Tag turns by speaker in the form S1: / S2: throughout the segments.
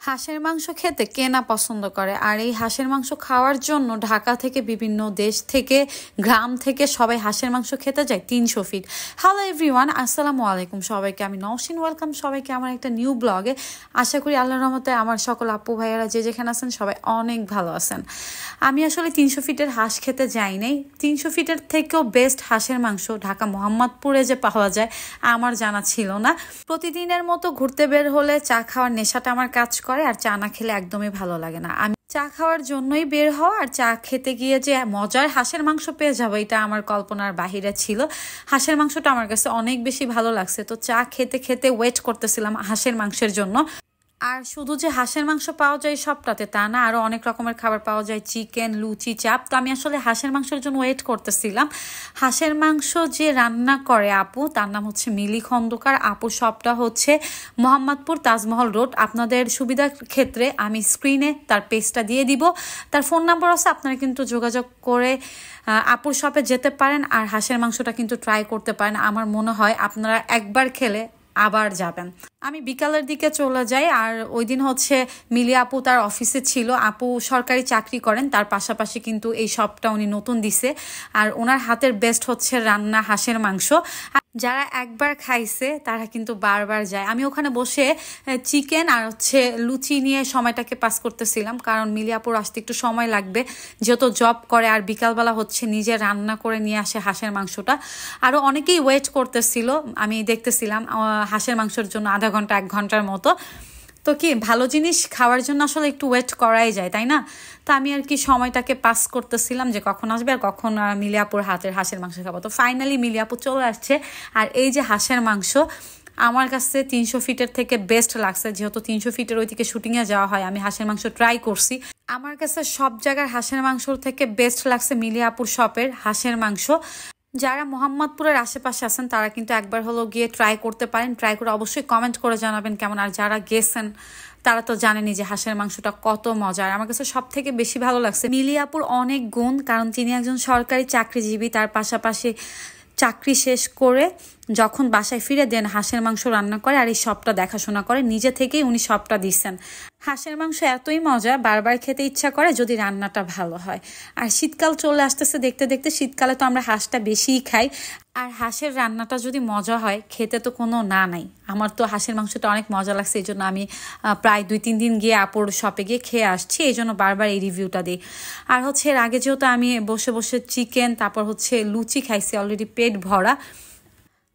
S1: হাঁসের মাংস খেতে কে না পছন্দ করে। আর এই হাঁসের মাংস খাওয়ার জন্য ঢাকা থেকে বিভিন্ন দেশ থেকে গ্রাম থেকে সবাই হাঁসের মাংস খেতে যায় 300 ফিট। হ্যালো এভরিওয়ান, আসসালামু আলাইকুম সবাইকে। আমি নওশিন, ওয়েলকাম সবাইকে আমার একটা নিউ ব্লগে। আশা করি আল্লাহর রহমতে আমার সকল আপু ভাইয়ারা যে যেখানে আছেন সবাই অনেক ভালো আছেন। আমি আসলে 300 ফিটের হাঁস খেতে যাই নাই। 300 ফিটের থেকেও বেস্ট হাঁসের মাংস ঢাকা মোহাম্মদপুরে যে পাওয়া যায় আমার জানা ছিল না। প্রতিদিনের মতো ঘুরতে বের হলে চা খাওয়ার নেশাটা আমার কাজ করে, আর চা না খেলে একদমই ভালো লাগে না। আমি চা খাওয়ার জন্যই বের হওয়া, আর চা খেতে গিয়ে যে মজার হাঁসের মাংস পেয়ে যাবো এটা আমার কল্পনার বাহিরে ছিল। হাঁসের মাংসটা আমার কাছে অনেক বেশি ভালো লাগছে, তো চা খেতে খেতে ওয়েট করতেছিলাম হাঁসের মাংসের জন্য। আর শুধু যে হাঁসের মাংস পাওয়া যায় সবটাতে তা না, আরো অনেক রকমের খাবার পাওয়া যায়, চিকেন, লুচি, চাপ। তো আমি আসলে হাঁসের মাংসের জন্য ওয়েট করতেছিলাম। হাঁসের মাংস যে রান্না করে আপু, তার নাম হচ্ছে মিলি খন্দকার। আপু সবটা হচ্ছে মোহাম্মদপুর তাজমহল রোড। আপনাদের সুবিধার ক্ষেত্রে আমি স্ক্রিনে তার পেজটা দিয়ে দিব, তার ফোন নাম্বার আছে, আপনারা কিন্তু যোগাযোগ করে আপুর শপে যেতে পারেন আর হাঁসের মাংসটা কিন্তু ট্রাই করতে পারেন। আমার মনে হয় আপনারা একবার খেলে আবার যাবেন। আমি বিকালের দিকে চলে যাই, আর ওই দিন হচ্ছে মিলি আপু তার অফিসে ছিল। আপু সরকারি চাকরি করেন, তার পাশাপাশি কিন্তু এই শপটা উনি নতুন দিছে। আর ওনার হাতের বেস্ট হচ্ছে রান্না হাঁসের মাংস। যারা একবার খাইছে তারা কিন্তু বারবার যায়। আমি ওখানে বসে চিকেন আর হচ্ছে লুচি নিয়ে সময়টাকে পাস করতেছিলাম, কারণ মিলি আপুর আসতে একটু সময় লাগবে, যেহেতু জব করে আর বিকালবেলা হচ্ছে নিজে রান্না করে নিয়ে আসে হাঁসের মাংসটা। আরও অনেকেই ওয়েট করতেছিল, আমি দেখতেছিলাম হাঁসের মাংসের জন্য আধা ঘন্টা 1 ঘন্টার মতো। তো কি ভালো জিনিস খাওয়ার জন্য আসলে একটু ওয়েট করাই যায়, তাই না? তো আমি আর কি সময়টাকে পাস করতেছিলাম যে কখন আসবে আর কখন মিলি আপুর হাতের হাঁসের মাংস খাবো। তো ফাইনালি মিলি আপু চলে আসছে। আর এই যে হাঁসের মাংস আমার কাছে 300 ফিটের থেকে বেস্ট লাগছে, যেহেতু 300 ফিটের ওইদিকে শুটিংয়ে যাওয়া হয়। আমি হাঁসের মাংস ট্রাই করছি, আমার কাছে সব জায়গার হাঁসের মাংসর থেকে বেস্ট লাগছে মিলি আপুর শপের হাঁসের মাংস। যারা মোহাম্মদপুরের আশেপাশে আছেন তারা কিন্তু একবার হলো গিয়ে ট্রাই করতে পারেন। ট্রাই করে অবশ্যই কমেন্ট করে জানাবেন কেমন। আর যারা গেছেন তারা তো জানেনই যে হাঁসের মাংসটা কত মজার। আমার কাছে সব থেকে বেশি ভালো লাগছে মিলি আপুর অনেক গুণ, কারণ তিনি একজন সরকারি চাকরিজীবী, তার পাশাপাশি চাকরি শেষ করে যখন বাসায় ফিরে দেন হাঁসের মাংস রান্না করে আর এই সবটা দেখাশোনা করে, নিজে থেকেই উনি সবটা দিচ্ছেন। হাঁসের মাংস এতই মজা, বারবার খেতে ইচ্ছা করে যদি রান্নাটা ভালো হয়। আর শীতকাল চলে আসতেছে দেখতে দেখতে, শীতকালে তো আমরা হাঁসটা বেশিই খাই, আর হাঁসের রান্নাটা যদি মজা হয় খেতে তো কোনো না নাই। আমার তো হাঁসের মাংসটা অনেক মজা লাগছে, এই জন্য আমি প্রায় 2-3 দিন গিয়ে আপুর শপে গিয়ে খেয়ে আসছি, এই জন্য বারবার এই রিভিউটা দিই। আর হচ্ছে এর আগে যেহেতু আমি বসে বসে চিকেন তারপর হচ্ছে লুচি খাইছি, অলরেডি পেট ভরা,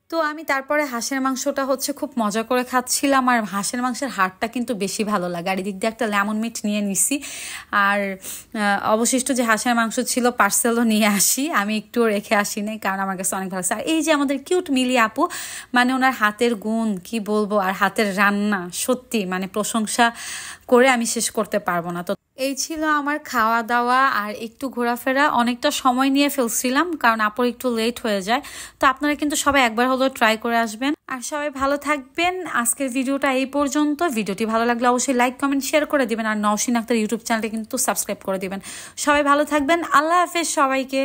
S1: তো আমি তারপরে হাঁসের মাংসটা হচ্ছে খুব মজা করে খাচ্ছিলাম। আর হাঁসের মাংসের হাড়টা কিন্তু বেশি ভালো লাগে। আর এদিক দিয়ে একটা লেমন মিট নিয়ে নিছি, আর অবশিষ্ট যে হাঁসের মাংস ছিল পার্সেলও নিয়ে আসি, আমি একটুও রেখে আসি নাই, কারণ আমার কাছে অনেক ভালো লাগছে। আর এই যে আমাদের কিউট মিলি আপু, মানে ওনার হাতের গুণ কি বলবো, আর হাতের রান্না সত্যি মানে প্রশংসা করে আমি শেষ করতে পারবো না। তো এই ছিল আমার খাওয়া দাওয়া আর একটু ঘোরাফেরা। অনেকটা সময় নিয়ে ফেলছিলাম কারণ আপুর একটু লেট হয়ে যায়। তো আপনারা কিন্তু সবাই একবার হলেও ট্রাই করে আসবেন, আর সবাই ভালো থাকবেন। আজকের ভিডিওটা এই পর্যন্ত। ভিডিওটি ভালো লাগলে অবশ্যই লাইক, কমেন্ট, শেয়ার করে দিবেন, আর নওশিন আক্তার ইউটিউব চ্যানেলটি কিন্তু সাবস্ক্রাইব করে দিবেন। সবাই ভালো থাকবেন, আল্লাহ হাফেজ সবাইকে।